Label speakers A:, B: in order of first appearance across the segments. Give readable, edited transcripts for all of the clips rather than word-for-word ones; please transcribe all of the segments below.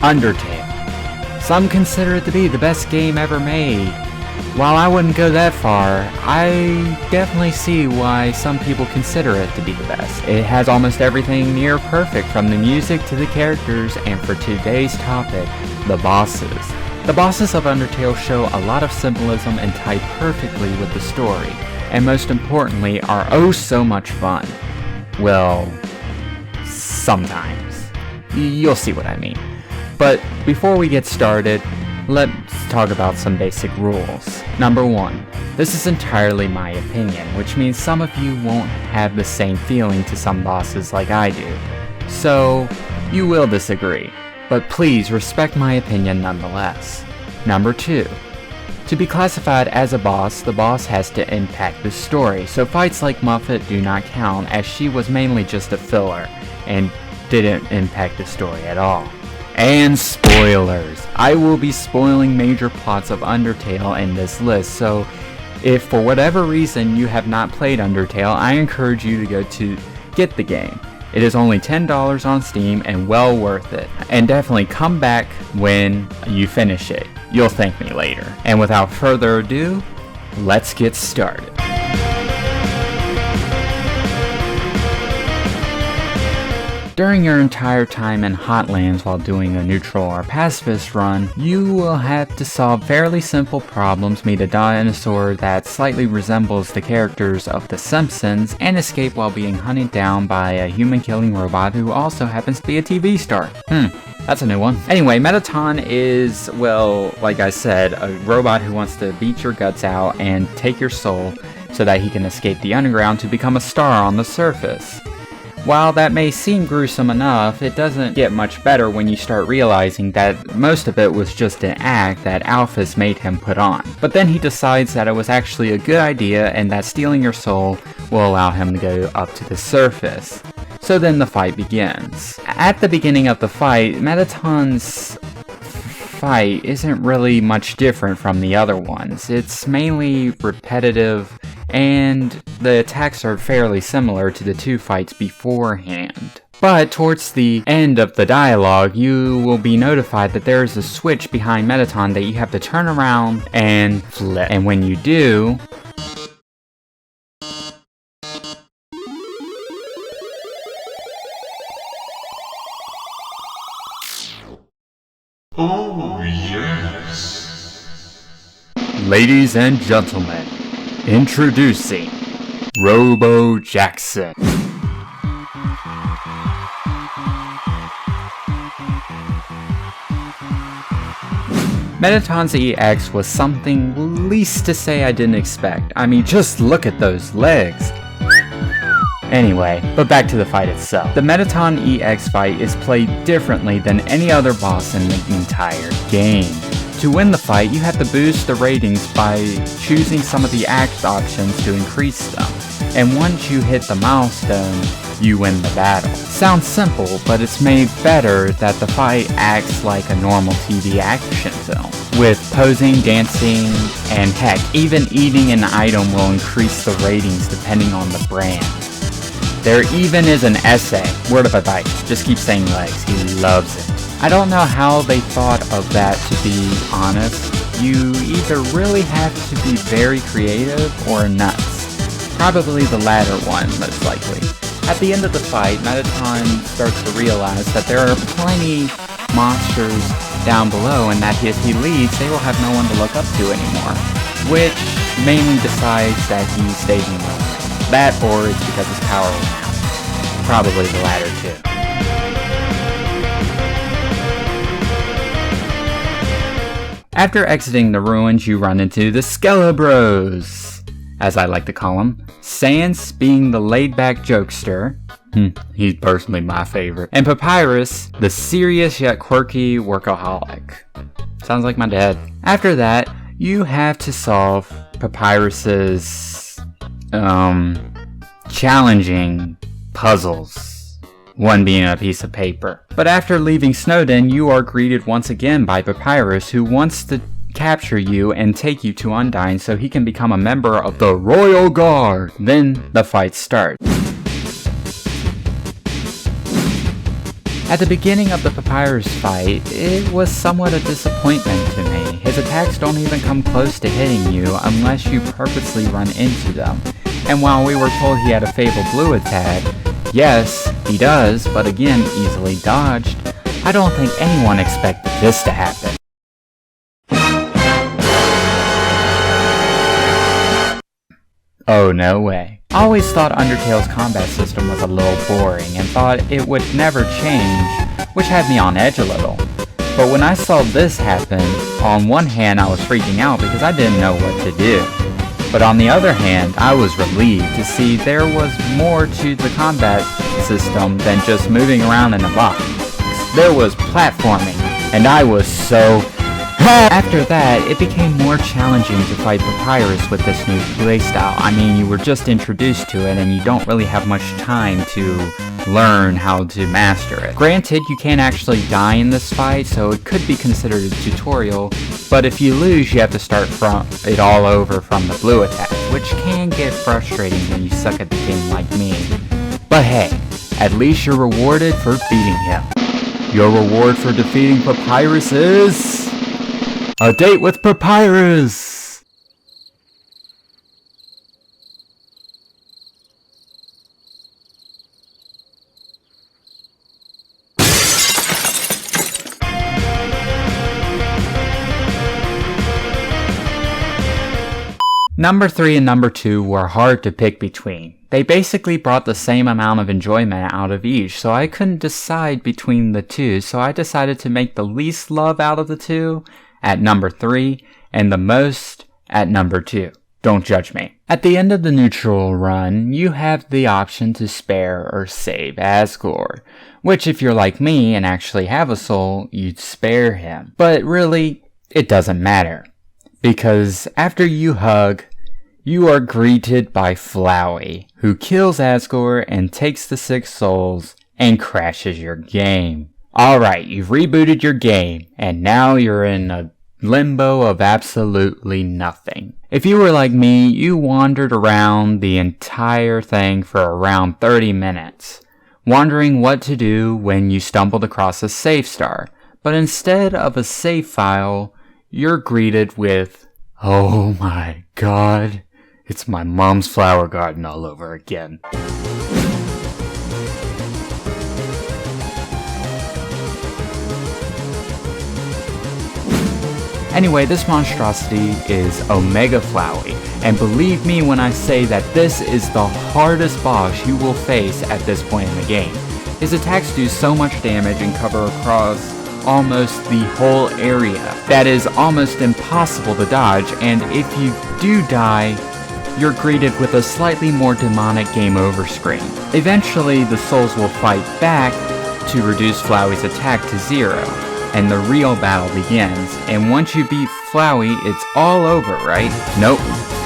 A: Undertale. Some consider it to be the best game ever made. While I wouldn't go that far, I definitely see why some people consider it to be the best. It has almost everything near perfect, from the music to the characters, and for today's topic, the bosses. The bosses of Undertale show a lot of symbolism and tie perfectly with the story, and most importantly are oh so much fun. Well, sometimes. You'll see what I mean. But before we get started, let's talk about some basic rules. Number 1, this is entirely my opinion, which means some of you won't have the same feeling to some bosses like I do. So, you will disagree, but please respect my opinion nonetheless. Number 2, to be classified as a boss, the boss has to impact the story, so fights like Muffet do not count, as she was mainly just a filler and didn't impact the story at all. And spoilers! I will be spoiling major plots of Undertale in this list, so if for whatever reason you have not played Undertale, I encourage you to go to get the game. It is only $10 on Steam and well worth it. And definitely come back when you finish it. You'll thank me later. And without further ado, let's get started. During your entire time in Hotlands while doing a neutral or pacifist run, you will have to solve fairly simple problems, meet a dinosaur that slightly resembles the characters of The Simpsons, and escape while being hunted down by a human-killing robot who also happens to be a TV star. That's a new one. Anyway, Mettaton is, well, like I said, a robot who wants to beat your guts out and take your soul so that he can escape the underground to become a star on the surface. While that may seem gruesome enough, it doesn't get much better when you start realizing that most of it was just an act that Alphys made him put on. But then he decides that it was actually a good idea and that stealing your soul will allow him to go up to the surface. So then the fight begins. At the beginning of the fight, Mettaton's fight isn't really much different from the other ones. It's mainly repetitive, and the attacks are fairly similar to the two fights beforehand. But towards the end of the dialogue, you will be notified that there is a switch behind Mettaton that you have to turn around and flip. And when you do,
B: oh, yes.
A: ladies and gentlemen, introducing Robo Jackson. Mettaton's EX was something least to say I didn't expect. I mean, just look at those legs. Anyway, but back to the fight itself. The Mettaton EX fight is played differently than any other boss in the entire game. To win the fight, you have to boost the ratings by choosing some of the act options to increase them. And once you hit the milestone, you win the battle. Sounds simple, but it's made better that the fight acts like a normal TV action film. With posing, dancing, and heck, even eating an item will increase the ratings depending on the brand. There even is an essay, word of advice, just keep saying legs, he loves it. I don't know how they thought of that, to be honest. You either really have to be very creative or nuts. Probably the latter one, most likely. At the end of the fight, Mettaton starts to realize that there are plenty monsters down below and that if he leaves, they will have no one to look up to anymore. Which mainly decides that he's saving them. That or it's because his power will now. Probably the latter too. After exiting the ruins, you run into the Skelebros, as I like to call him. Sans being the laid-back jokester. He's personally my favorite. And Papyrus, the serious yet quirky workaholic. Sounds like my dad. After that, you have to solve Papyrus's challenging puzzles. One being a piece of paper. But after leaving Snowden, you are greeted once again by Papyrus, who wants to capture you and take you to Undyne so he can become a member of the Royal Guard. Then the fight starts. At the beginning of the Papyrus fight, it was somewhat a disappointment to me. His attacks don't even come close to hitting you unless you purposely run into them. And while we were told he had a Fatal Blue attack, yes, he does, but again, easily dodged. I don't think anyone expected this to happen. Oh, no way. I always thought Undertale's combat system was a little boring and thought it would never change, which had me on edge a little. But when I saw this happen, on one hand I was freaking out because I didn't know what to do. But on the other hand, I was relieved to see there was more to the combat system than just moving around in a box. There was platforming, and I was so After that, it became more challenging to fight Papyrus with this new playstyle. I mean, you were just introduced to it and you don't really have much time to learn how to master it. Granted, you can't actually die in this fight, so it could be considered a tutorial, but if you lose, you have to start from it all over from the blue attack, which can get frustrating when you suck at the game like me. But hey, at least you're rewarded for beating him. Your reward for defeating Papyrus is a date with Papyrus! Number 3 and number 2 were hard to pick between. They basically brought the same amount of enjoyment out of each, so I couldn't decide between the two, so I decided to make the least love out of the two at number 3, and the most at number 2. Don't judge me. At the end of the neutral run, you have the option to spare or save Asgore, which if you're like me and actually have a soul, you'd spare him. But really, it doesn't matter, because after you hug, you are greeted by Flowey, who kills Asgore and takes the 6 souls and crashes your game. Alright, you've rebooted your game, and now you're in a limbo of absolutely nothing. If you were like me, you wandered around the entire thing for around 30 minutes, wondering what to do when you stumbled across a save star. But instead of a save file, you're greeted with, oh my god, it's my mom's flower garden all over again. Anyway, this monstrosity is Omega Flowey, and believe me when I say that this is the hardest boss you will face at this point in the game. His attacks do so much damage and cover across almost the whole area that is almost impossible to dodge, and if you do die, you're greeted with a slightly more demonic game over screen. Eventually, the souls will fight back to reduce Flowey's attack to 0. And the real battle begins, and once you beat Flowey, it's all over, right? Nope.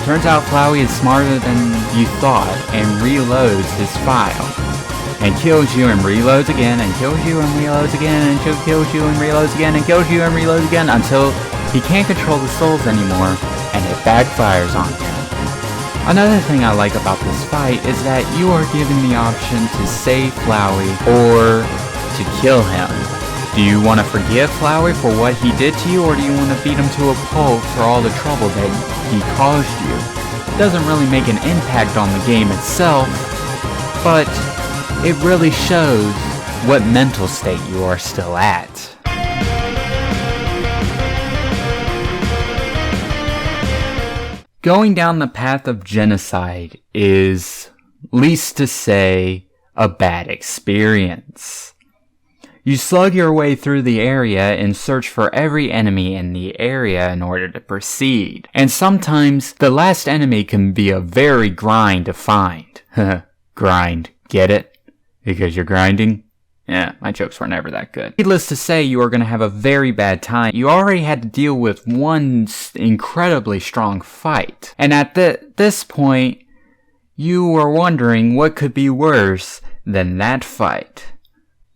A: Turns out Flowey is smarter than you thought and reloads his file. And kills you and reloads again, and kills you and reloads again, and kills you and reloads again, and kills you and reloads again, until he can't control the souls anymore, and it backfires on him. Another thing I like about this fight is that you are given the option to save Flowey or to kill him. Do you want to forgive Flowey for what he did to you, or do you want to beat him to a pulp for all the trouble that he caused you? It doesn't really make an impact on the game itself, but it really shows what mental state you are still at. Going down the path of genocide is, least to say, a bad experience. You slug your way through the area and search for every enemy in the area in order to proceed. And sometimes the last enemy can be a very grind to find. Grind, get it? Because you're grinding? Yeah, my jokes were never that good. Needless to say, you are going to have a very bad time. You already had to deal with one incredibly strong fight. And at this point, you were wondering what could be worse than that fight.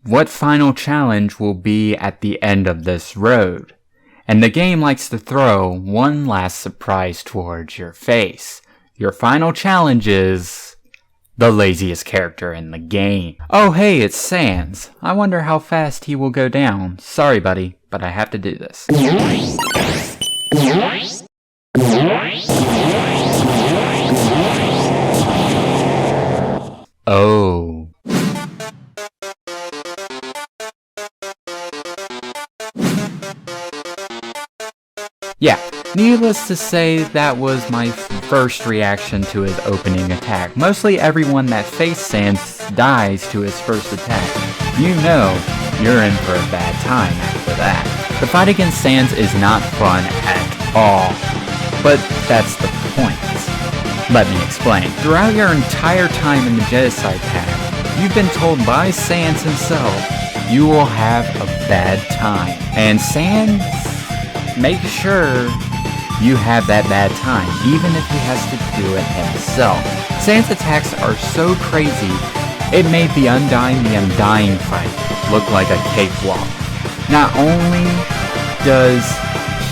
A: What final challenge will be at the end of this road? And the game likes to throw one last surprise towards your face. Your final challenge is the laziest character in the game. Oh hey, it's Sans. I wonder how fast he will go down. Sorry buddy, but I have to do this. Oh. Yeah, needless to say, that was my first reaction to his opening attack. Mostly everyone that faced Sans dies to his first attack. You know, you're in for a bad time after that. The fight against Sans is not fun at all, but that's the point. Let me explain. Throughout your entire time in the Genocide path, you've been told by Sans himself, you will have a bad time. And Sans makes sure you have that bad time, even if he has to do it himself. Sans attacks are so crazy, it made the Undying fight look like a cakewalk. Not only does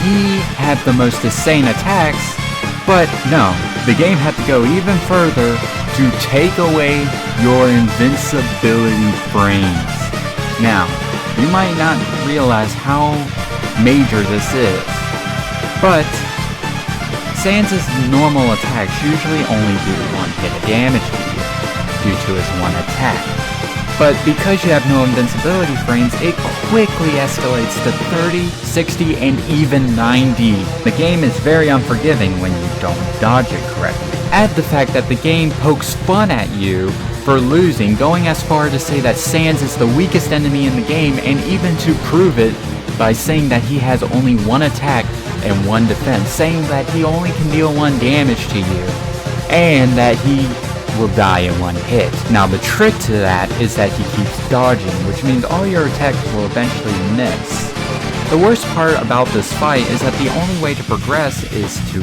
A: he have the most insane attacks, but no, the game had to go even further to take away your invincibility frames. Now, you might not realize how major this is, but Sans' normal attacks usually only do one hit of damage to you due to his one attack. But because you have no invincibility frames, it quickly escalates to 30, 60, and even 90. The game is very unforgiving when you don't dodge it correctly. Add the fact that the game pokes fun at you for losing, going as far to say that Sans is the weakest enemy in the game, and even to prove it by saying that he has only one attack and one defense, saying that he only can deal one damage to you, and that he will die in one hit. Now the trick to that is that he keeps dodging, which means all your attacks will eventually miss. The worst part about this fight is that the only way to progress is to,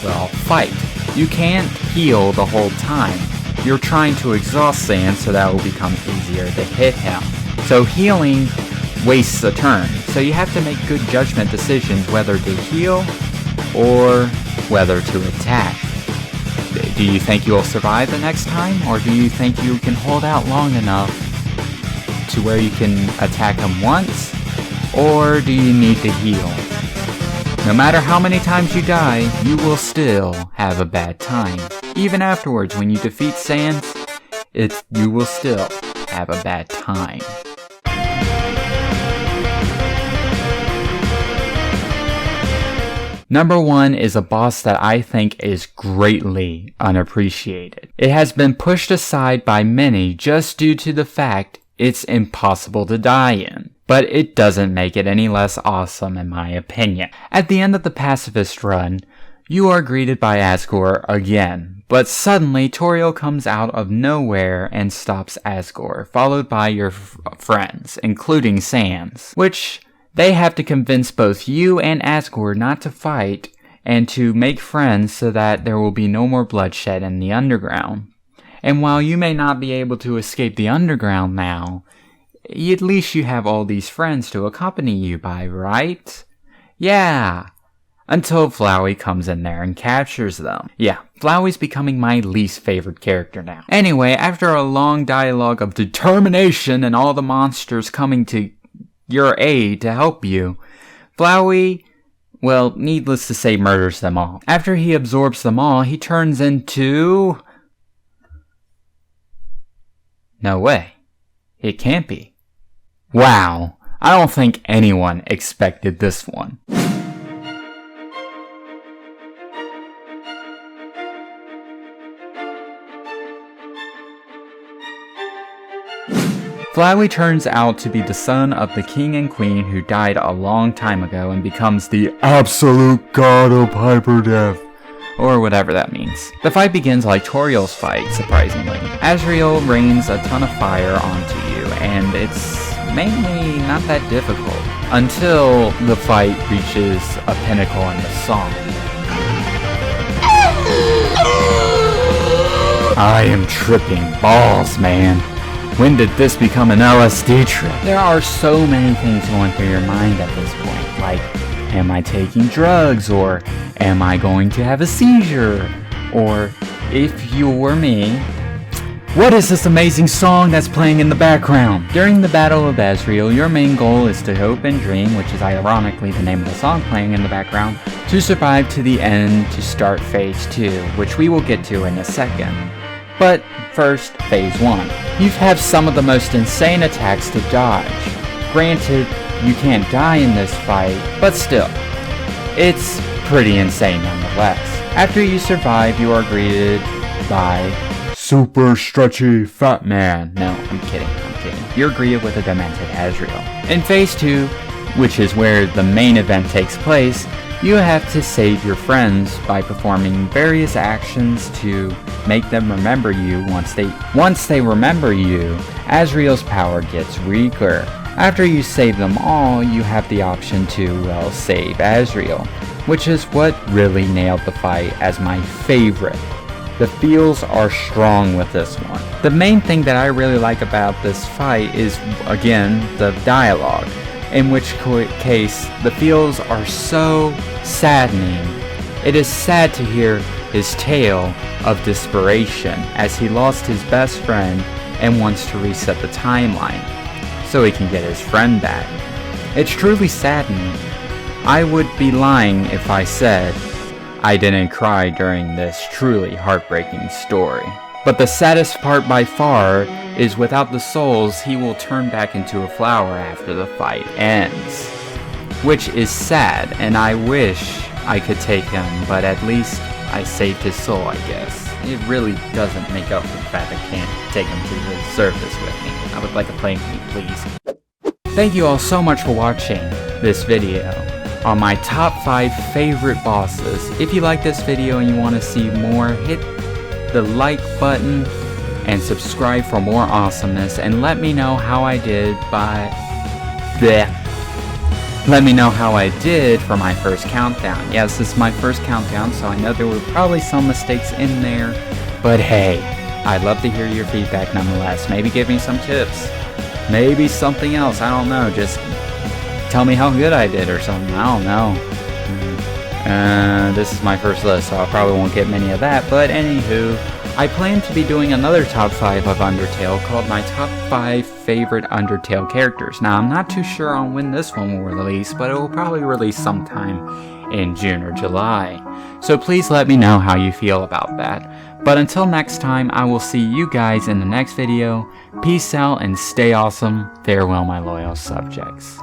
A: well, fight. You can't heal the whole time. You're trying to exhaust Sans so that it will become easier to hit him. So healing wastes a turn, so you have to make good judgment decisions whether to heal or whether to attack. Do you think you will survive the next time, or do you think you can hold out long enough to where you can attack him once, or do you need to heal? No matter how many times you die, you will still have a bad time. Even afterwards, when you defeat Sans, you will still have a bad time. Number 1 is a boss that I think is greatly unappreciated. It has been pushed aside by many just due to the fact it's impossible to die in. But it doesn't make it any less awesome in my opinion. At the end of the pacifist run, you are greeted by Asgore again. But suddenly Toriel comes out of nowhere and stops Asgore, followed by your friends, including Sans, which they have to convince both you and Asgore not to fight and to make friends so that there will be no more bloodshed in the underground. And while you may not be able to escape the underground now, at least you have all these friends to accompany you by, right? Yeah, until Flowey comes in there and captures them. Yeah, Flowey's becoming my least favorite character now. Anyway, after a long dialogue of determination and all the monsters coming to your aid to help you, Flowey, well, needless to say, murders them all. After he absorbs them all, he turns into... No way. It can't be. Wow, I don't think anyone expected this one. Flowey turns out to be the son of the king and queen who died a long time ago and becomes the absolute god of hyperdeath, or whatever that means. The fight begins like Toriel's fight, surprisingly. Asriel rains a ton of fire onto you, and it's mainly not that difficult, until the fight reaches a pinnacle in the song. I am tripping balls, man. When did this become an LSD trip? There are so many things going through your mind at this point, like, am I taking drugs, or am I going to have a seizure? Or, if you were me, What is this amazing song that's playing in the background? During the Battle of Azrael, your main goal is to hope and dream, which is ironically the name of the song playing in the background, to survive to the end to start Phase 2, which we will get to in a second. But first, Phase 1. You have some of the most insane attacks to dodge. Granted, you can't die in this fight, but still, it's pretty insane nonetheless. After you survive, you are greeted by Super Stretchy Fat Man. No, I'm kidding. You're greeted with a demented Azrael. In Phase 2, which is where the main event takes place, you have to save your friends by performing various actions to make them remember you. Once they remember you, Azrael's power gets weaker. After you save them all, you have the option to, well, save Azrael, which is what really nailed the fight as my favorite. The feels are strong with this one. The main thing that I really like about this fight is, again, the dialogue, in which case the feels are so saddening. It is sad to hear his tale of desperation as he lost his best friend and wants to reset the timeline so he can get his friend back. It's truly saddening. I would be lying if I said I didn't cry during this truly heartbreaking story. But the saddest part by far is without the souls, he will turn back into a flower after the fight ends. Which is sad, and I wish I could take him, but at least I saved his soul, I guess. It really doesn't make up for the fact I can't take him to the surface with me. I would like a plane with me, please. Thank you all so much for watching this video on my top 5 favorite bosses. If you like this video and you want to see more, hit the like button and subscribe for more awesomeness, and let me know how I did Let me know how I did for my first countdown. Yes, this is my first countdown, so I know there were probably some mistakes in there, but hey, I'd love to hear your feedback nonetheless. Maybe give me some tips. Maybe something else, I don't know, just tell me how good I did or something, I don't know. This is my first list, so I probably won't get many of that, but anywho, I plan to be doing another top 5 of Undertale called my top 5 favorite Undertale characters. Now, I'm not too sure on when this one will release, but it will probably release sometime in June or July. So please let me know how you feel about that. But until next time, I will see you guys in the next video. Peace out and stay awesome. Farewell, my loyal subjects.